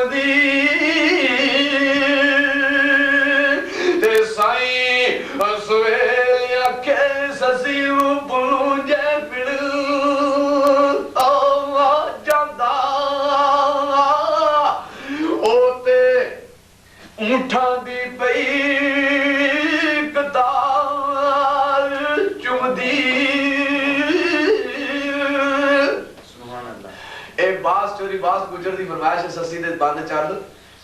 चुमदी ते साईं सवेरे आखे ससी पुनू जै पिड़ जांदा ओ ते ऊंठां दी पई कतार चुमदी। बास चौधरी बास गुजर दी फरमाइश है ससी दे बंद चल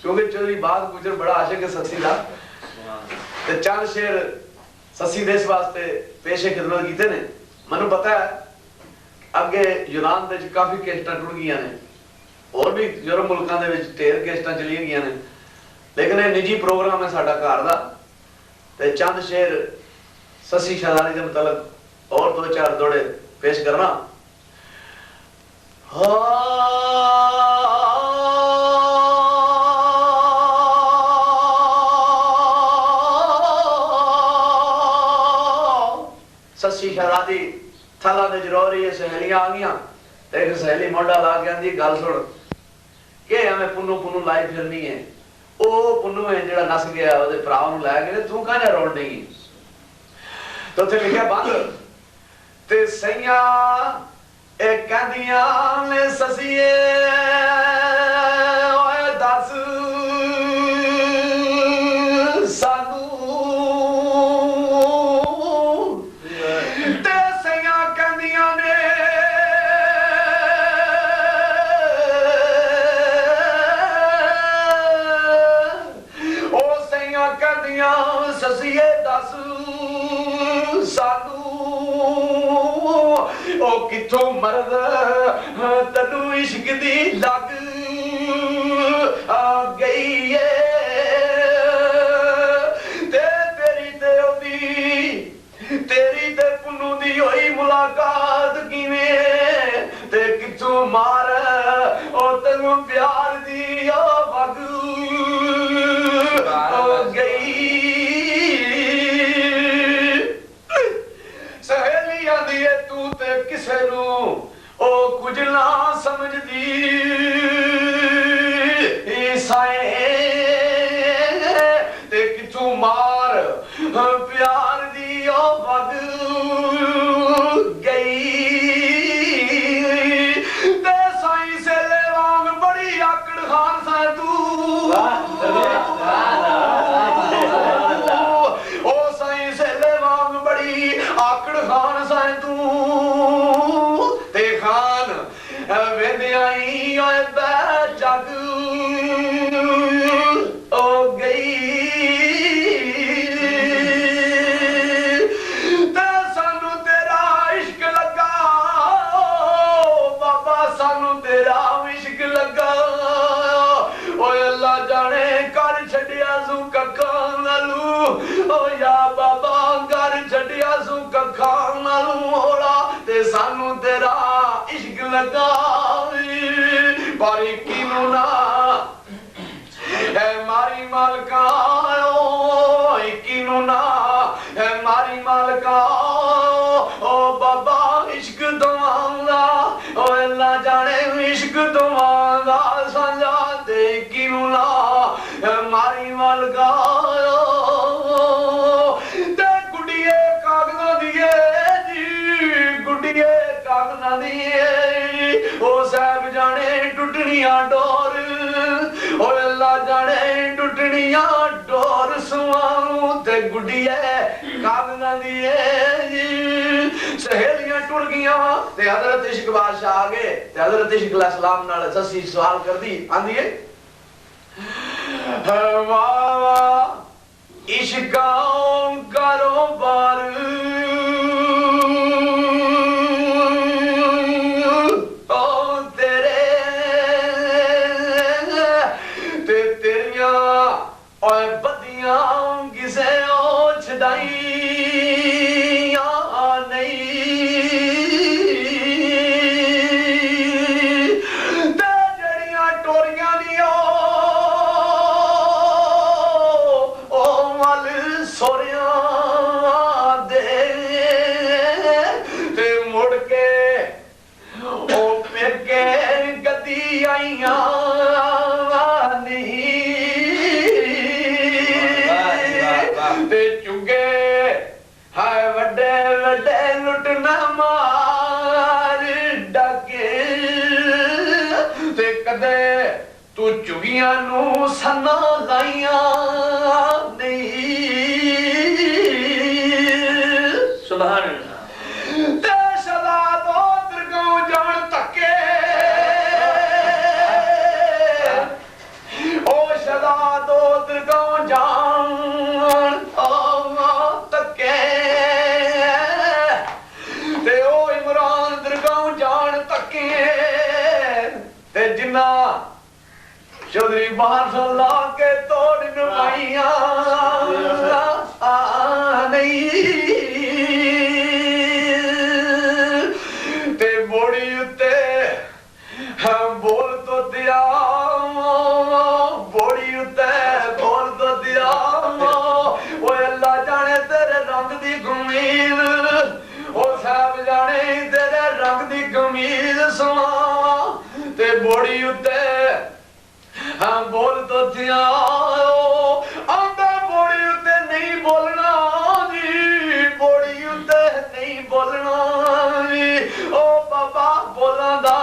क्योंकि चौधरी बास गुजर बड़ा आशिक है ससी दा ते चंद शेर ससी दे इस वास्ते पेशे खिदमत कीते ने। मैनू पता है अगे यूनान दे काफी कैस्टां टुट गईयां ने और भी यूरोप मुल्कां दे विच ढेर कैस्टां चली गईयां ने लेकिन ये निजी प्रोग्राम है साडा घर दा ते चंद शेर ससी शहजादी दे मुतलक और दो चार दौड़े पेश करना। ससी शहजादी थला में जरो रही है सहेलियां आ गई एक सहेली मोढ़ा ला के आंदी गल सुन के हमें पुन्नू पुन्नू लाई फिरनी है ओ पुन्नू है जेड़ा नस गया ओदे भरा नु लै गए तू काने रोड नहीं तो थे लिखा बंद ते सैया ए कहदियां ने ससीए ओए दस सानू ते सैया कहदियां ने ओ सैया कहदियां ससीए दस सानू ओ किथों मर्द तनु इश्क दी लग आ गई है ते तेरी ते पुन्नू दी होई मुलाकात किवें ते किथों मार ओ तनु प्यार दी वग आ गई। सहेलियां दी तू ते किसे नू ओ कुछ ना समझदी साए ते किथों मार प्यार दी वग गई ते साई से वांग बड़ी आकड़ खान सा तू ओ साई से वांग बड़ी आकड़ खान सा तू ते खान वेंदियाई ओए बै जग ओ गई ते सानू तेरा इश्क लगा बाबा सानू तेरा इश्क लगा ओए अल्लाह जाने कर छड़िया सू कक्खा नालू ओ या बाबा कर छड़िया सू कक्खा नालू होड़ा ते सानू तेरा इश्क लगा बारी किनू ना है मारी मालका किनू ना है मारी मालका ओ बाबा इश्क दवांगा ओ अल्लाह जाने इश्क दवांगा संजा दे किनू ना है मारी मालका ते गुड़िए कागज़ां दिए जी गुड़िए कागज़ां दिए ओ साहब जाने टुटनियां डोर ओ अल्लाह जाने टुटनियां डोर सुवाऊं ते गुड़िए कागज़ां दिए सहेलियां टुट गईयां ते हजरत इश्क बादशाह आ गए ते हजरत इश्क अलैहिस्सलाम नाल ससी सवाल करदी आंदी है वाह वाह इश्कां कारोबार कदे तू चुगियां नू सन्ना लाइया नहीं सुभान अल्लाह ते सदा तो दरगाह जान तके ओ सदा तो दरगाह जान तके ते ओ इमरान दरगाह जान तके ते जिन्ना चौधरी बाहर ला के तोड़ नवाइया नहीं ते बोड़ी उत्ते बोल तो दिया बोड़ी उत्ते बोल तो दिया वो अल्लाह जाने तेरे रंग दी गुमीज ओ साहब जाने तेरे रंग दी गुमीज सुना ते बोड़ी उत्ते हाँ बोल तो दिया आंदा बोड़ी उत्ते नहीं बोलना जी बोड़ी उत्ते नहीं बोलना जी ओ बाबा बोलना दा